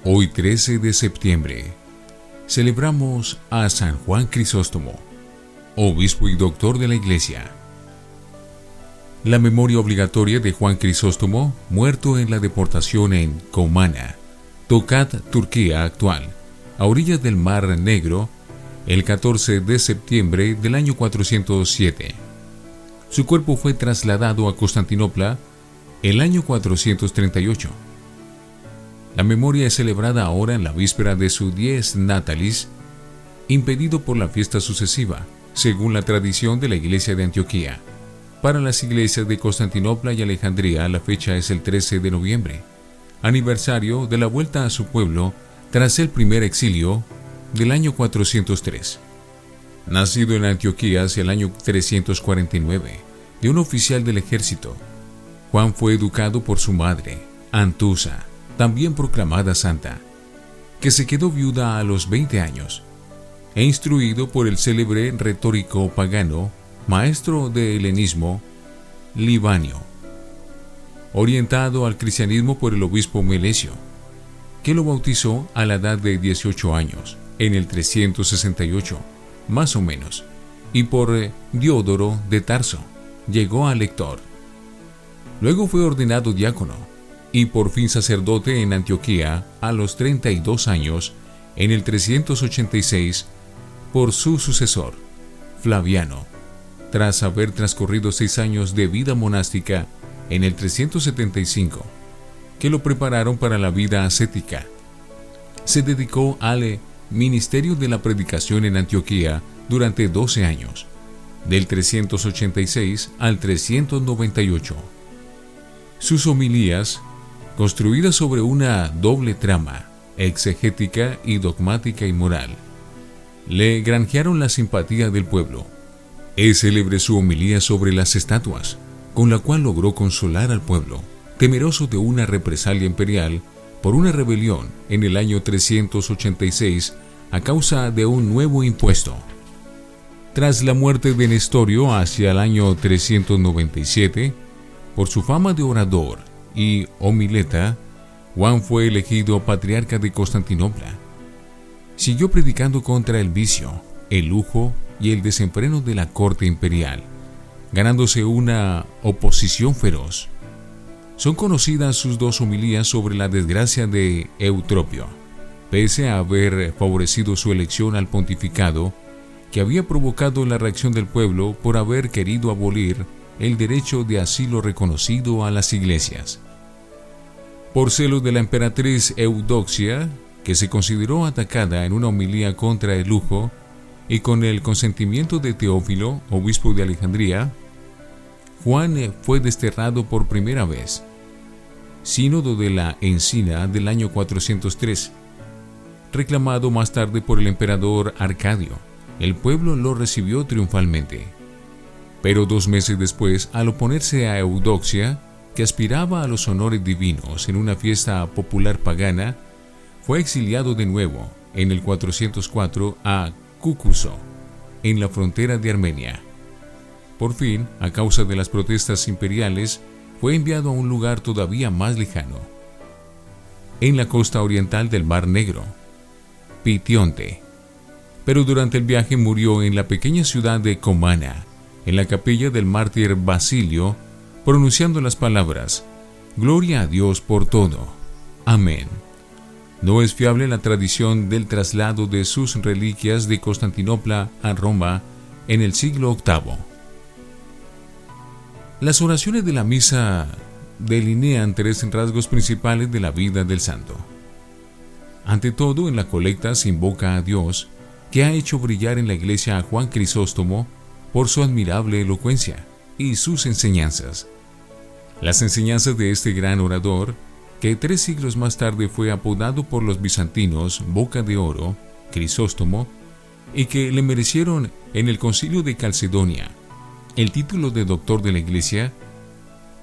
Hoy 13 de septiembre, celebramos a San Juan Crisóstomo, obispo y doctor de la Iglesia. La memoria obligatoria de Juan Crisóstomo, muerto en la deportación en Comana, Tokat, Turquía actual, a orillas del Mar Negro, el 14 de septiembre del año 407. Su cuerpo fue trasladado a Constantinopla el año 438. La memoria es celebrada ahora en la víspera de su dies natalis, impedido por la fiesta sucesiva, según la tradición de la Iglesia de Antioquía. Para las iglesias de Constantinopla y Alejandría, la fecha es el 13 de noviembre, aniversario de la vuelta a su pueblo tras el primer exilio del año 403. Nacido en Antioquía hacia el año 349, de un oficial del ejército, Juan fue educado por su madre, Antusa, también proclamada santa, que se quedó viuda a los 20 años, e instruido por el célebre retórico pagano, maestro de helenismo, Libanio, orientado al cristianismo por el obispo Melesio, que lo bautizó a la edad de 18 años, en el 368, más o menos, y por Diodoro de Tarso, llegó a lector. Luego fue ordenado diácono, y por fin sacerdote en Antioquía a los 32 años, en el 386, por su sucesor, Flaviano, tras haber transcurrido 6 años de vida monástica en el 375, que lo prepararon para la vida ascética. Se dedicó al ministerio de la predicación en Antioquía durante 12 años, del 386 al 398. Sus homilías, construidas sobre una doble trama, exegética y dogmática y moral, le granjearon la simpatía del pueblo. Es célebre su homilía sobre las estatuas, con la cual logró consolar al pueblo, temeroso de una represalia imperial por una rebelión en el año 386 a causa de un nuevo impuesto. Tras la muerte de Nestorio hacia el año 397, por su fama de orador y homileta, Juan fue elegido patriarca de Constantinopla. Siguió predicando contra el vicio, el lujo y el desenfreno de la corte imperial, ganándose una oposición feroz. Son conocidas sus 2 homilías sobre la desgracia de Eutropio, pese a haber favorecido su elección al pontificado, que había provocado la reacción del pueblo por haber querido abolir el derecho de asilo reconocido a las iglesias. Por celos de la emperatriz Eudoxia, que se consideró atacada en una homilía contra el lujo, y con el consentimiento de Teófilo, obispo de Alejandría, Juan fue desterrado por primera vez. Sínodo de la Encina del año 403. Reclamado más tarde por el emperador Arcadio, el pueblo lo recibió triunfalmente. Pero 2 meses después, al oponerse a Eudoxia, que aspiraba a los honores divinos en una fiesta popular pagana, fue exiliado de nuevo en el 404 a Cúcuso, en la frontera de Armenia. Por fin, a causa de las protestas imperiales, fue enviado a un lugar todavía más lejano, en la costa oriental del Mar Negro, Pitionte. Pero durante el viaje murió en la pequeña ciudad de Comana, en la capilla del mártir Basilio, pronunciando las palabras: «Gloria a Dios por todo. Amén». No es fiable la tradición del traslado de sus reliquias de Constantinopla a Roma en el siglo VIII. Las oraciones de la misa delinean 3 rasgos principales de la vida del santo. Ante todo, en la colecta se invoca a Dios, que ha hecho brillar en la iglesia a Juan Crisóstomo por su admirable elocuencia y sus enseñanzas. Las enseñanzas de este gran orador, que 3 siglos más tarde fue apodado por los bizantinos Boca de Oro, Crisóstomo, y que le merecieron en el concilio de Calcedonia el título de doctor de la Iglesia,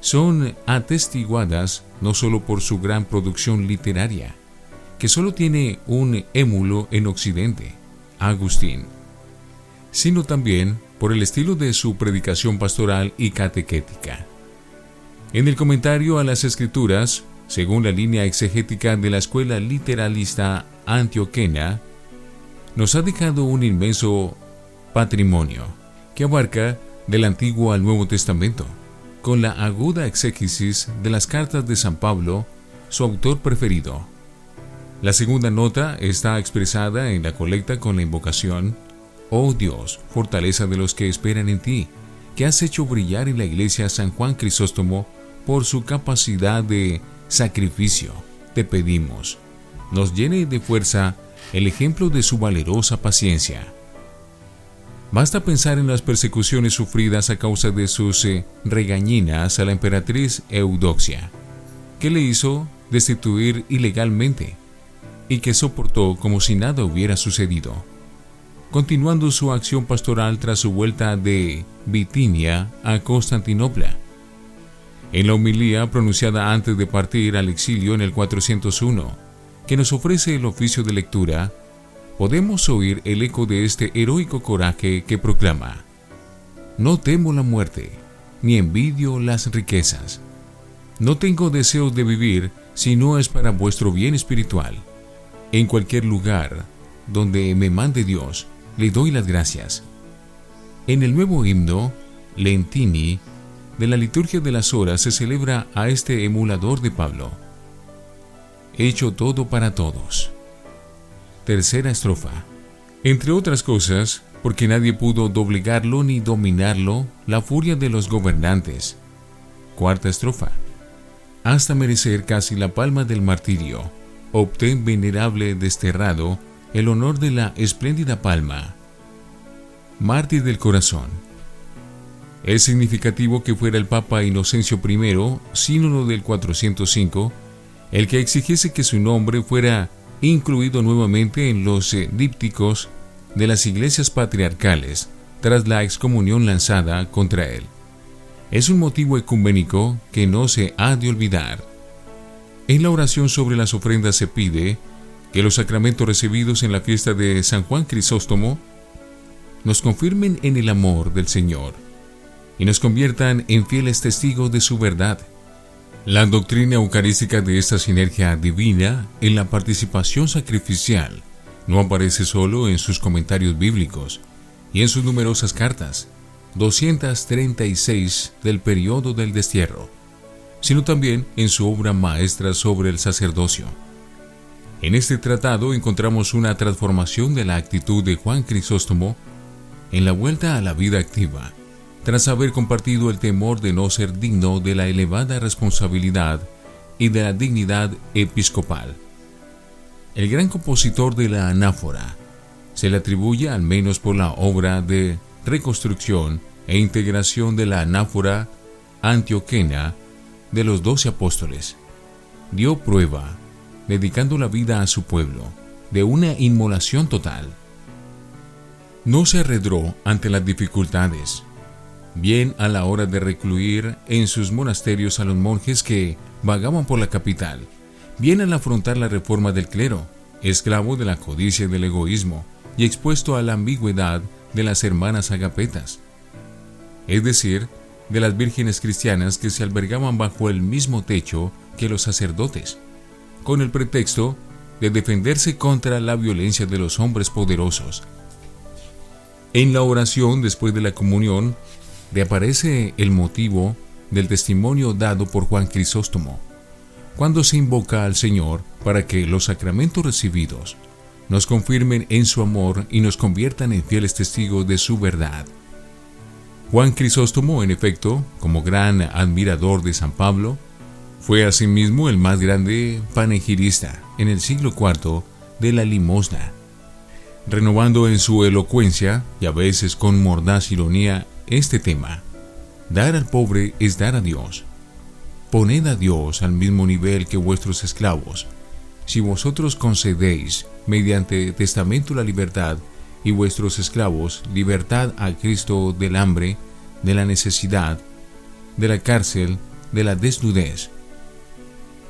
son atestiguadas no solo por su gran producción literaria, que solo tiene un émulo en Occidente, Agustín, sino también por el estilo de su predicación pastoral y catequética. En el comentario a las Escrituras según la línea exegética de la escuela literalista antioquena, nos ha dejado un inmenso patrimonio que abarca del Antiguo al Nuevo Testamento, con la aguda exégesis de las cartas de San Pablo, su autor preferido. La segunda nota está expresada en la colecta con la invocación: Oh Dios, fortaleza de los que esperan en ti, que has hecho brillar en la iglesia a San Juan Crisóstomo por su capacidad de sacrificio, te pedimos, nos llene de fuerza el ejemplo de su valerosa paciencia. Basta pensar en las persecuciones sufridas a causa de sus regañinas a la emperatriz Eudoxia, que le hizo destituir ilegalmente y que soportó como si nada hubiera sucedido, continuando su acción pastoral tras su vuelta de Bitinia a Constantinopla. En la homilía pronunciada antes de partir al exilio en el 401, que nos ofrece el oficio de lectura, podemos oír el eco de este heroico coraje que proclama: No temo la muerte, ni envidio las riquezas. No tengo deseos de vivir si no es para vuestro bien espiritual. En cualquier lugar donde me mande Dios, le doy las gracias. En el nuevo himno, Lentini, de la liturgia de las horas, se celebra a este emulador de Pablo. Hecho todo para todos. Tercera estrofa. Entre otras cosas, porque nadie pudo doblegarlo ni dominarlo, la furia de los gobernantes. Cuarta estrofa. Hasta merecer casi la palma del martirio, obtén venerable desterrado el honor de la espléndida palma. Mártir del corazón. Es significativo que fuera el Papa Inocencio I, sínodo del 405, el que exigiese que su nombre fuera incluido nuevamente en los dípticos de las iglesias patriarcales tras la excomunión lanzada contra él. Es un motivo ecuménico que no se ha de olvidar. En la oración sobre las ofrendas se pide que los sacramentos recibidos en la fiesta de San Juan Crisóstomo nos confirmen en el amor del Señor y nos conviertan en fieles testigos de su verdad. La doctrina eucarística de esta sinergia divina en la participación sacrificial no aparece solo en sus comentarios bíblicos y en sus numerosas cartas, 236 del periodo del destierro, sino también en su obra maestra sobre el sacerdocio. En este tratado encontramos una transformación de la actitud de Juan Crisóstomo en la vuelta a la vida activa, tras haber compartido el temor de no ser digno de la elevada responsabilidad y de la dignidad episcopal. El gran compositor de la anáfora se le atribuye, al menos por la obra de reconstrucción e integración de la anáfora antioquena de los 12 apóstoles, dio prueba, dedicando la vida a su pueblo, de una inmolación total. No se arredró ante las dificultades, bien a la hora de recluir en sus monasterios a los monjes que vagaban por la capital, bien al afrontar la reforma del clero, esclavo de la codicia y del egoísmo, y expuesto a la ambigüedad de las hermanas agapetas, es decir, de las vírgenes cristianas que se albergaban bajo el mismo techo que los sacerdotes, con el pretexto de defenderse contra la violencia de los hombres poderosos. En la oración después de la comunión reaparece el motivo del testimonio dado por Juan Crisóstomo, cuando se invoca al Señor para que los sacramentos recibidos nos confirmen en su amor y nos conviertan en fieles testigos de su verdad. Juan Crisóstomo, en efecto, como gran admirador de San Pablo, fue asimismo el más grande panegirista en el siglo IV de la limosna, renovando en su elocuencia, y a veces con mordaz ironía, este tema: dar al pobre es dar a Dios. Poned a Dios al mismo nivel que vuestros esclavos. Si vosotros concedéis mediante testamento la libertad, y vuestros esclavos libertad a Cristo del hambre, de la necesidad, de la cárcel, de la desnudez.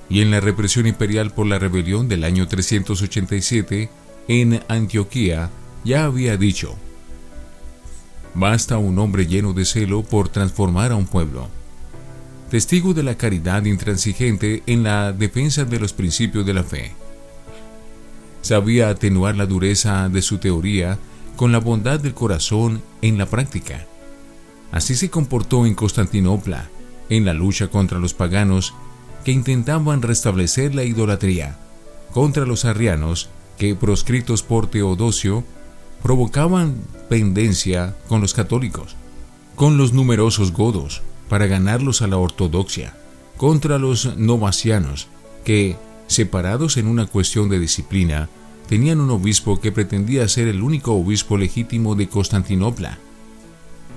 Y en la represión imperial por la rebelión del año 387 en Antioquía ya había dicho: basta un hombre lleno de celo por transformar a un pueblo. testigo de la caridad intransigente en la defensa de los principios de la fe. Sabía atenuar la dureza de su teoría con la bondad del corazón en la práctica. Así se comportó en Constantinopla, en la lucha contra los paganos que intentaban restablecer la idolatría, contra los arrianos que, proscritos por Teodosio, provocaban pendencia con los católicos, con los numerosos godos para ganarlos a la ortodoxia, contra los novacianos que, separados en una cuestión de disciplina, tenían un obispo que pretendía ser el único obispo legítimo de Constantinopla.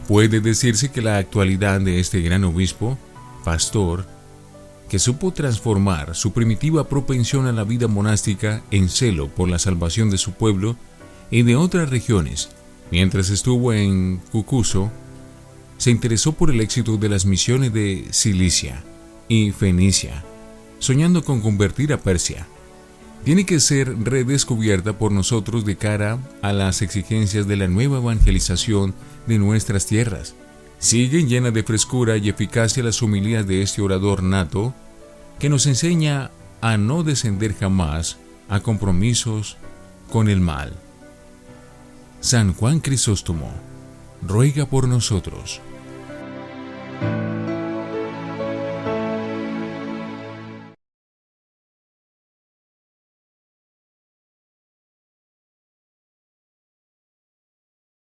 Puede decirse que la actualidad de este gran obispo, pastor, que supo transformar su primitiva propensión a la vida monástica en celo por la salvación de su pueblo y de otras regiones, mientras estuvo en Cucuso, se interesó por el éxito de las misiones de Cilicia y Fenicia, soñando con convertir a Persia. Tiene que ser redescubierta por nosotros de cara a las exigencias de la nueva evangelización de nuestras tierras. Siguen llenas de frescura y eficacia las homilías de este orador nato que nos enseña a no descender jamás a compromisos con el mal. San Juan Crisóstomo, ruega por nosotros.